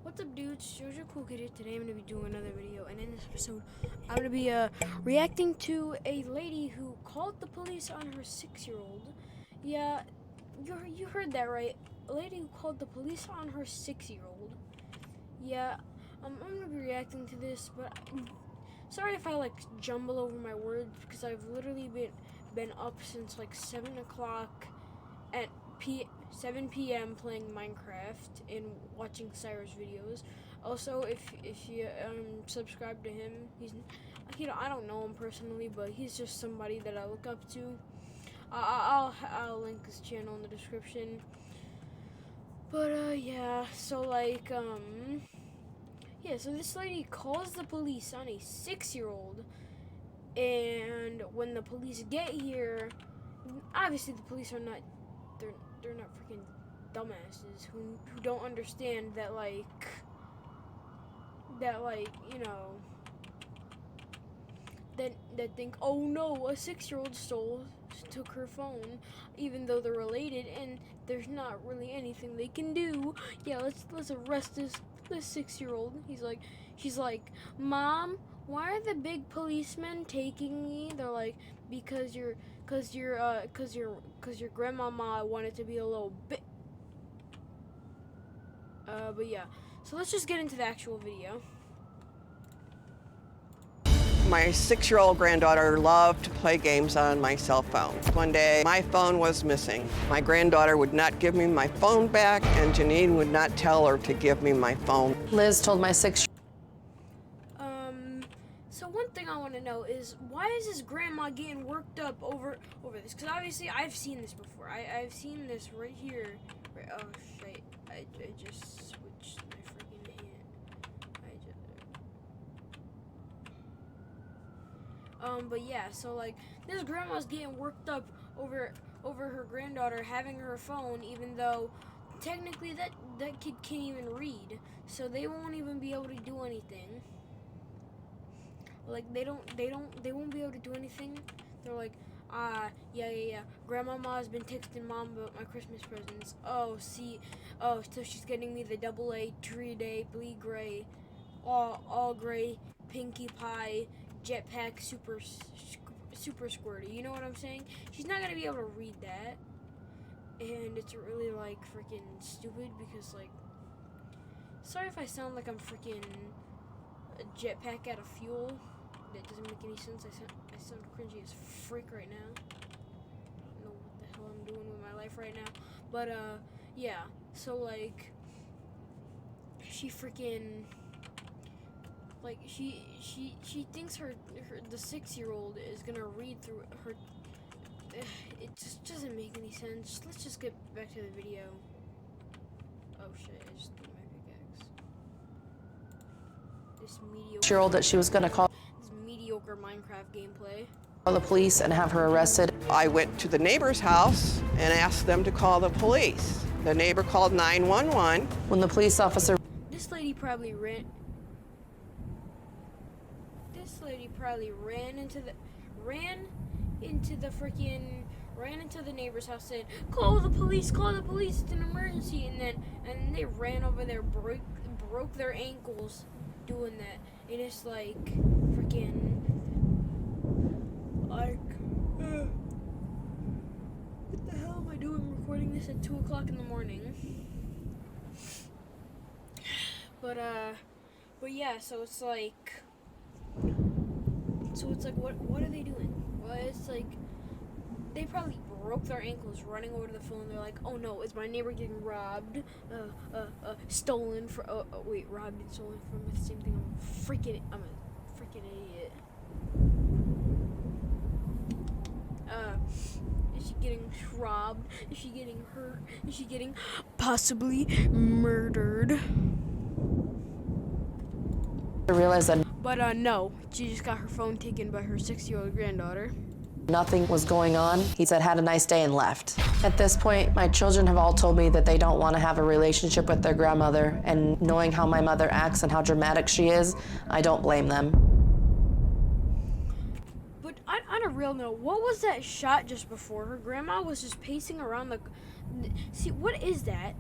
What's up, dudes? Jojo Cool Kid here. Today I'm going to be doing another video, and in this episode I'm going to be reacting to a lady who called the police on her 6-year-old. Yeah, you heard that right. A lady who called the police on her 6-year-old. Yeah, I'm going to be reacting to this, but sorry if I like jumble over my words, because I've literally been up since like 7 o'clock at 7 p.m. playing Minecraft and watching Cyrus videos. Also, if you subscribe to him, he's I don't know him personally, but he's just somebody that I look up to. I'll link his channel in the description. But yeah, so like yeah, so this lady calls the police on a 6-year-old, and when the police get here, obviously the police are not they're not freaking dumbasses who don't understand that you know, that think, oh no, a 6-year-old took her phone, even though they're related and there's not really anything they can do. Yeah, let's arrest this 6-year-old. She's like, Mom, why are the big policemen taking me? They're like, because your grandmama wanted to be a little bit. But yeah, so let's just get into the actual video. My 6-year-old granddaughter loved to play games on my cell phone. One day, my phone was missing. My granddaughter would not give me my phone back, and Janine would not tell her to give me my phone. Liz told my So one thing I want to know is, why is his grandma getting worked up over this? Because obviously I've seen this before. I've seen this right here. Oh shit! I just switched my freaking hand. But yeah, so like this grandma's getting worked up over her granddaughter having her phone, even though technically that kid can't even read, so they won't even be able to do anything. Like they won't be able to do anything. They're like, yeah. Grandmama's been texting Mom about my Christmas presents. Oh, so she's getting me the AA Tree-Day Blee Gray, all gray, Pinkie Pie, Jetpack, Super Squirty. You know what I'm saying? She's not gonna be able to read that, and it's really like freaking stupid because like, sorry if I sound like I'm freaking a jetpack out of fuel. That doesn't make any sense. I sound cringy as freak right now. I don't know what the hell I'm doing with my life right now. But yeah. So like, she freaking like she thinks the 6-year-old is gonna read through her. It just doesn't make any sense. Let's just get back to the video. Oh shit! I just threw my pickaxe. This mediocre. Year-old that she was going to call Mediocre Minecraft gameplay. the police and have her arrested. I went to the neighbor's house and asked them to call the police. The neighbor called 911. When the police officer This lady probably ran into the neighbor's house, said, call the police, it's an emergency, and then they ran over there, broke their ankles doing that. And it's like freaking like what the hell am I doing recording this at 2 o'clock in the morning? But yeah, so it's like what are they doing? Well, it's like they probably broke their ankles running over to the phone. They're like, oh no, is my neighbor getting robbed? Stolen from, wait, robbed and stolen from the same thing. I'm a freaking idiot. Is she getting robbed? Is she getting hurt? Is she getting possibly murdered? realized that But no, she just got her phone taken by her 6-year-old granddaughter. nothing was going on, he said, had a nice day and left. At this point, my children have all told me that they don't want to have a relationship with their grandmother, and knowing how my mother acts and how dramatic she is, I don't blame them. But on a real note, what was that shot just before? Her grandma was just pacing around the... See, what is that?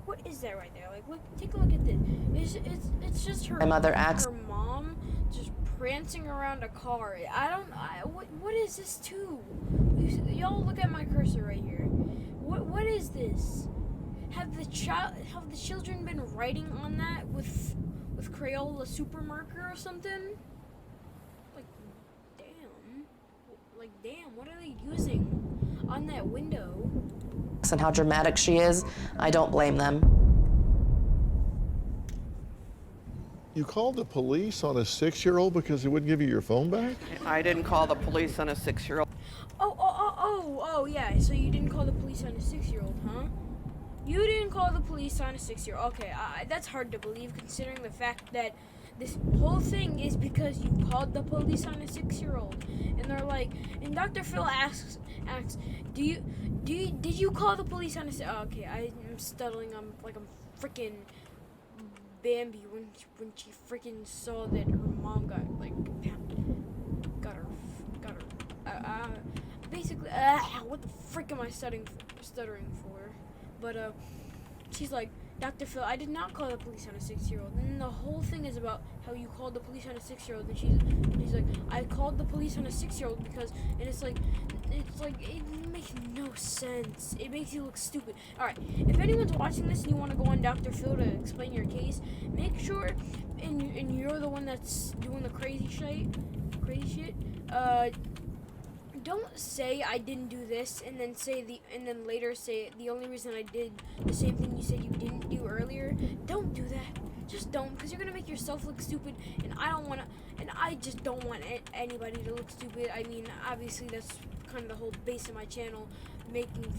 what is that right there? Like, look, take a look at this. It's just her. My mother acts. Her mom just prancing around a car. What is this too? Y'all look at my cursor right here. What is this? Have the children been writing on that with Crayola super marker or something? Damn, what are they using on that window? And how dramatic she is, I don't blame them. You called the police on a 6-year-old because he wouldn't give you your phone back? I didn't call the police on a 6-year-old. Oh, yeah. So you didn't call the police on a 6-year-old, huh? You didn't call the police on a 6-year-old. Okay, that's hard to believe considering the fact that this whole thing is because you called the police on a 6-year-old. And they're like, and Dr. Phil asks, did you call the police on a okay, I'm stuttering. I'm freaking Bambi when she freaking saw that her mom got her basically, what the frick am I stuttering for? But she's like, Dr. Phil, I did not call the police on a 6-year-old. And then the whole thing is about how you called the police on a 6-year-old. And she's like, I called the police on a 6-year-old because, and it's like, it makes no sense. It makes you look stupid. All right, if anyone's watching this and you want to go on Dr. Phil to explain your case, make sure, and you're the one that's doing the crazy shit, don't say I didn't do this and then later say the only reason I did the same thing you said you didn't do earlier. Don't do that. Just don't, because you're gonna make yourself look stupid, and I just don't want anybody to look stupid. I mean, obviously that's kind of the whole base of my channel, making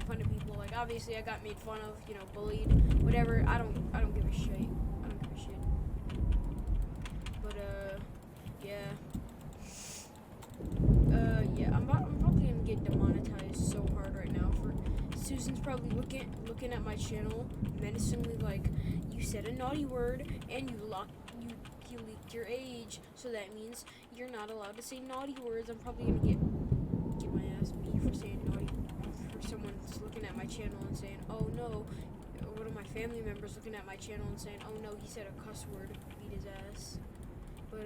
fun of people. Like, obviously I got made fun of, bullied, whatever. I don't give a shit. But yeah, I'm probably gonna get demonetized so hard right now. For Susan's probably looking at my channel menacingly, like, you said a naughty word and you leaked your age, so that means you're not allowed to say naughty words. I'm probably gonna get my ass beat for saying naughty. For someone's looking at my channel and saying, oh no, one of my family members looking at my channel and saying, oh no, he said a cuss word, beat his ass. But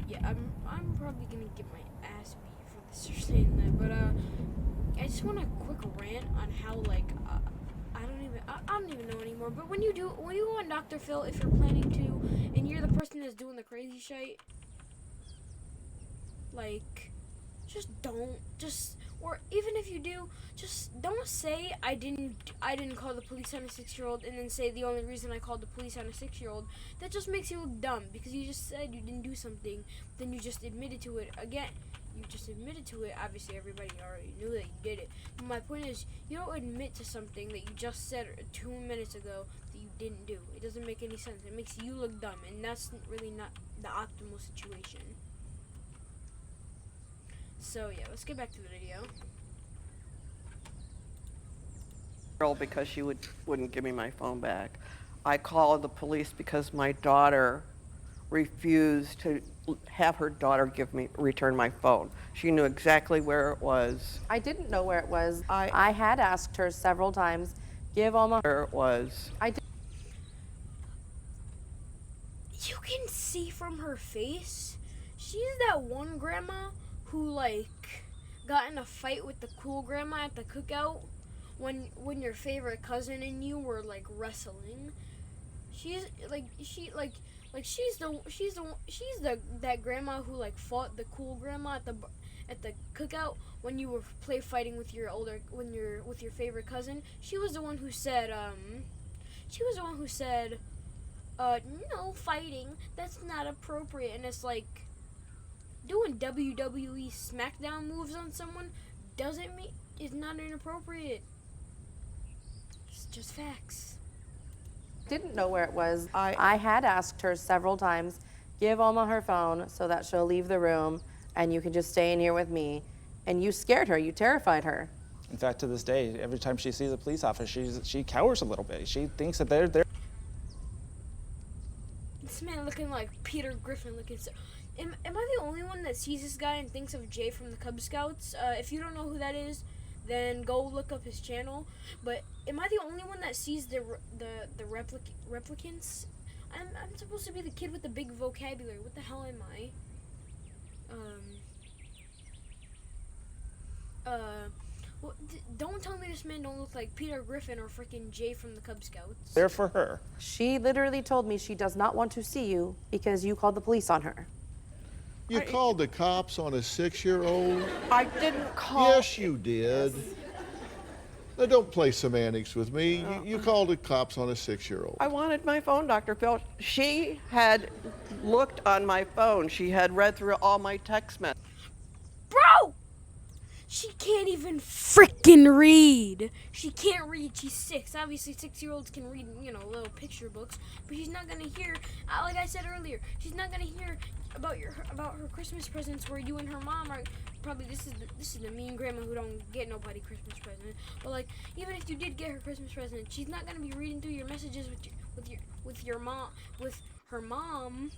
yeah, I'm probably gonna get my ass beat for this or saying that. But I just want a quick rant on how, like, I don't even know anymore. But when you go on Dr. Phil, if you're planning to, and you're the person that's doing the crazy shit, like, or even if you do, just don't say I didn't call the police on a 6-year-old and then say the only reason I called the police on a 6-year-old. That just makes you look dumb, because you just said you didn't do something, then you just admitted to it again. You just admitted to it. Obviously, everybody already knew that you did it. But my point is, you don't admit to something that you just said 2 minutes ago that you didn't do. It doesn't make any sense. It makes you look dumb, and that's really not the optimal situation. So yeah, let's get back to the video. Because she wouldn't give me my phone back. I called the police because my daughter refused to have her daughter return my phone. She knew exactly where it was. I didn't know where it was. I had asked her several times, give Alma Where it was. You can see from her face, she's that one grandma who, like, got in a fight with the cool grandma at the cookout when your favorite cousin and you were, like, wrestling. She's that grandma who, like, fought the cool grandma at the cookout when you were play fighting with your favorite cousin. She was the one who said no fighting, that's not appropriate. And it's like, doing WWE SmackDown moves on someone is not inappropriate. It's just facts. Didn't know where it was. I had asked her several times, give Alma her phone so that she'll leave the room and you can just stay in here with me. And you scared her, you terrified her. In fact, to this day, every time she sees a police officer, she cowers a little bit. She thinks that they're This man looking like Peter Griffin looking. Am I the only one that sees this guy and thinks of Jay from the Cub Scouts? If you don't know who that is, then go look up his channel. But am I the only one that sees the replicants? I'm supposed to be the kid with the big vocabulary. What the hell am I? Well, don't tell me this man don't look like Peter Griffin or freaking Jay from the Cub Scouts. There for her. She literally told me she does not want to see you because you called the police on her. You called the cops on a 6-year-old? I didn't call. Yes, you did. Now, don't play semantics with me. You called the cops on a 6-year-old. I wanted my phone, Dr. Phil. She had looked on my phone. She had read through all my text messages. Bro! She can't even freaking read. She can't read. She's 6. Obviously, 6-year-olds can read, little picture books. But she's not gonna hear. Like I said earlier, she's not gonna hear about her Christmas presents where you and her mom are. Probably this is the mean grandma who don't get nobody Christmas present. But like, even if you did get her Christmas present, she's not gonna be reading through your messages with her mom,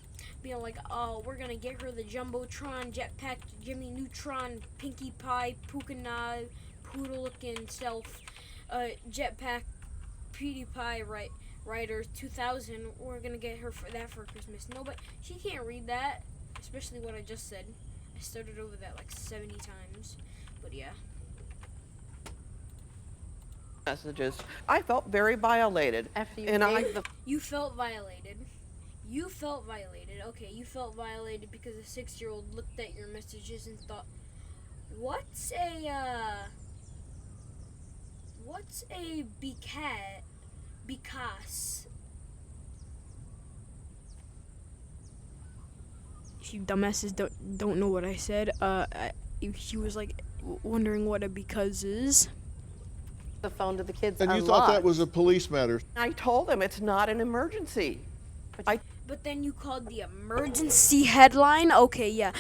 being like, oh, we're gonna get her the Jumbotron, Jetpack, Jimmy Neutron, Pinkie Pie, Puka Poodle looking self, Jetpack, PewDiePie, Writer 2000. We're gonna get her for Christmas. No, but she can't read that, especially what I just said. I started over that like 70 times, but yeah. Messages. I felt very violated. You felt violated. You felt violated. Okay, you felt violated because a 6-year-old looked at your messages and thought, what's a because you dumbasses don't know what I said. She was like wondering what a because is. The phone to the kids And you unlocked. thought that was a police matter. I told him it's not an emergency. But then you called the emergency headline? Okay, yeah.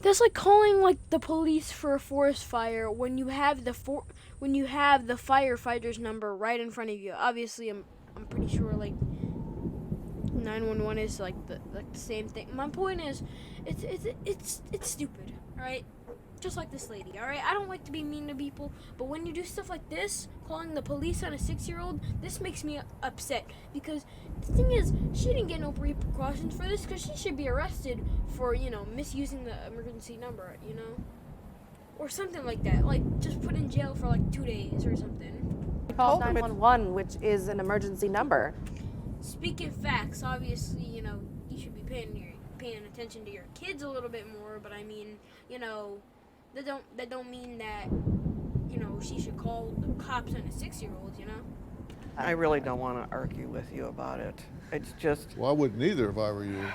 That's like calling like the police for a forest fire when you have the firefighter's number right in front of you. Obviously, I'm pretty sure like 911 is like the same thing. My point is, it's stupid. All right. Just like this lady, all right? I don't like to be mean to people, but when you do stuff like this, calling the police on a 6-year-old, this makes me upset. Because the thing is, she didn't get no precautions for this, because she should be arrested for, misusing the emergency number, Or something like that. Like, just put in jail for like 2 days or something. Call 911, which is an emergency number. Speaking facts, obviously, you should be paying attention to your kids a little bit more, but I mean, that don't mean that, she should call the cops on a 6-year-old, I really don't want to argue with you about it. It's just, Well, I wouldn't either if I were you.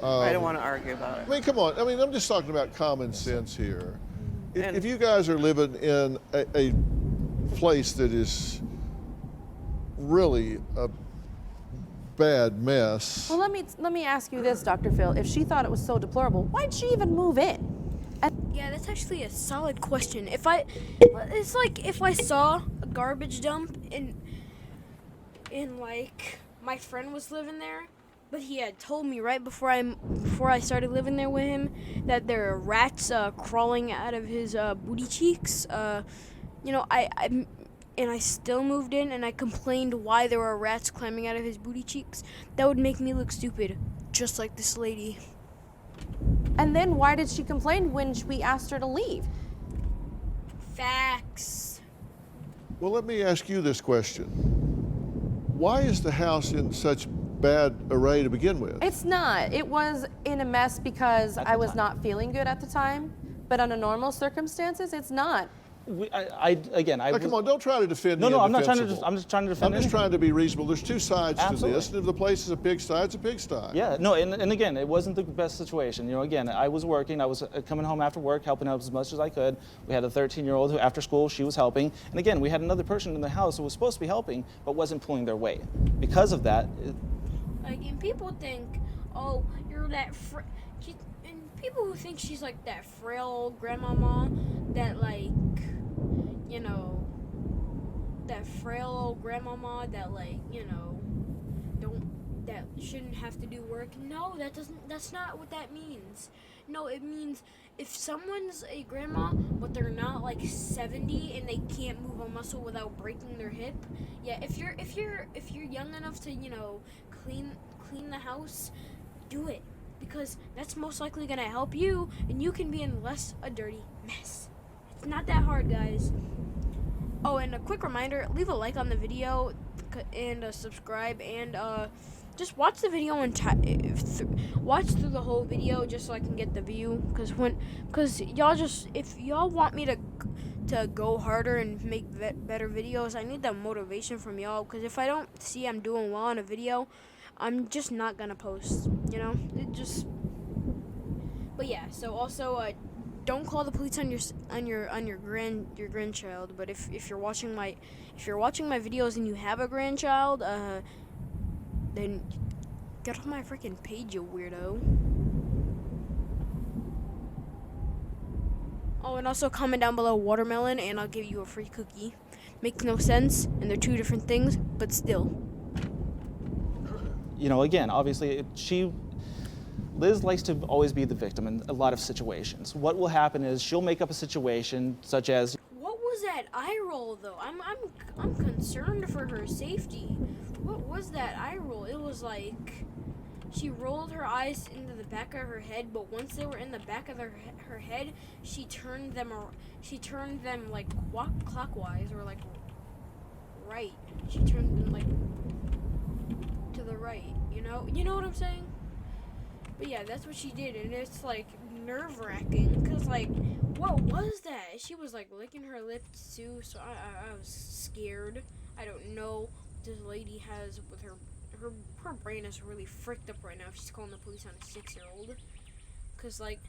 I don't want to argue about it. I mean, come on. I mean, I'm just talking about common sense here. And- If you guys are living in a place that is really a bad mess. Well, let me ask you this, Dr. Phil. If she thought it was so deplorable, why'd she even move in? Yeah, that's actually a solid question. It's like if I saw a garbage dump in like my friend was living there, but he had told me right before I started living there with him that there are rats crawling out of his booty cheeks. I still moved in and I complained why there were rats climbing out of his booty cheeks. That would make me look stupid, just like this lady. And then why did she complain when we asked her to leave? Facts. Well, let me ask you this question. Why is the house in such bad array to begin with? It's not. It was in a mess because I was not feeling good at the time. But under normal circumstances, it's not. Come on, don't try to defend the No, I'm not trying to. indefensible. I'm just trying to defend. I'm just trying to be reasonable. There's two sides to Absolutely. this, and if the place is a pigsty, it's a pigsty. Yeah, no, and again, it wasn't the best situation. Again, I was working. I was coming home after work, helping out as much as I could. We had a 13-year-old who, after school, she was helping. And again, we had another person in the house who was supposed to be helping, but wasn't pulling their weight. Because of that. And people think, oh, you're that and people who think she's like that frail old grandmama that like, that frail old grandmama that like, that shouldn't have to do work. No, that's not what that means. No, it means if someone's a grandma but they're not like 70 and they can't move a muscle without breaking their hip, yeah, if you're young enough to, clean the house, do it, because that's most likely going to help you and you can be in less a dirty mess. It's not that hard, guys. Oh, and a quick reminder, leave a like on the video and subscribe, and just watch the video and watch through the whole video just so I can get the view, because y'all just, if y'all want me to go harder and make better videos, I need that motivation from y'all, because if I don't see I'm doing well on a video, I'm just not gonna post, but yeah. So also, don't call the police on your grandchild. But if you're watching my videos and you have a grandchild, then get off my freaking page, you weirdo. Oh, and also comment down below watermelon and I'll give you a free cookie. Makes no sense, and they're two different things, but still. Again, obviously, Liz likes to always be the victim in a lot of situations. What will happen is she'll make up a situation such as, what was that eye roll though? I'm concerned for her safety. What was that eye roll? It was like she rolled her eyes into the back of her head, but once they were in the back of her head, she turned them like clockwise, or like right. She turned them like to the right. You know what I'm saying? But yeah, that's what she did, and it's like nerve-wracking, because like, what was that? She was like licking her lips too, so I was scared. I don't know what this lady has with her brain is really fricked up right now if she's calling the police on a 6-year-old. Because like,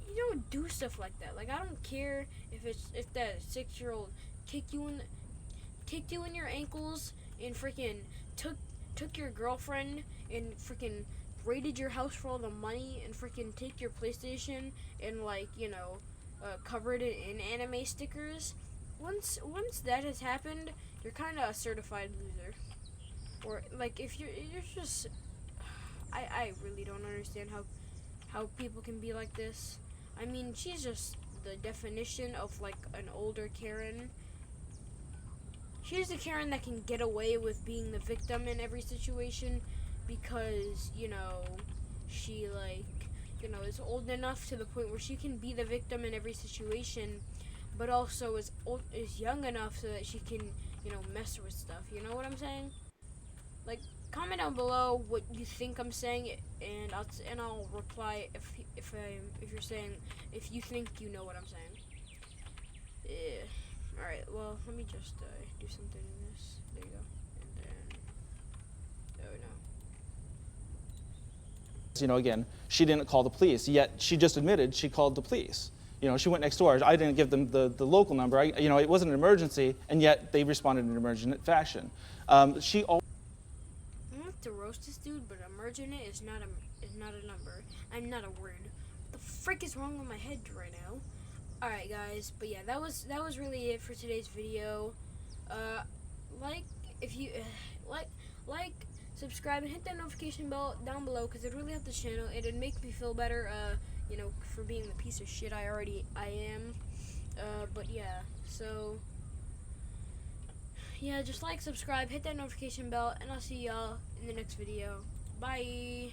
you don't do stuff like that. Like, I don't care if that 6-year-old kicked you in your ankles and freaking took your girlfriend and freaking raided your house for all the money and freaking take your PlayStation and like, covered it in anime stickers. Once that has happened, you're kind of a certified loser. Or like, if you're just, I really don't understand how people can be like this. I mean, she's just the definition of like an older Karen. She's the Karen that can get away with being the victim in every situation because, she is old enough to the point where she can be the victim in every situation, but also is young enough so that she can, mess with stuff. You know what I'm saying? Like, comment down below what you think I'm saying, and I'll reply if you're saying, if you think you know what I'm saying. Yeah. All right. Well, let me just do something in this. There you go. And then, oh no. Again, she didn't call the police, yet she just admitted she called the police. She went next door. I didn't give them the local number. It wasn't an emergency, and yet they responded in an emergent fashion. I'm to roast this dude, but emergent is not a number. I'm not a word. What the frick is wrong with my head right now? All right, guys. But yeah, that was really it for today's video. Subscribe and hit that notification bell down below, because it really helps the channel. It'd make me feel better, for being the piece of shit I am. But yeah, so yeah, just like, subscribe, hit that notification bell, and I'll see y'all in the next video. Bye.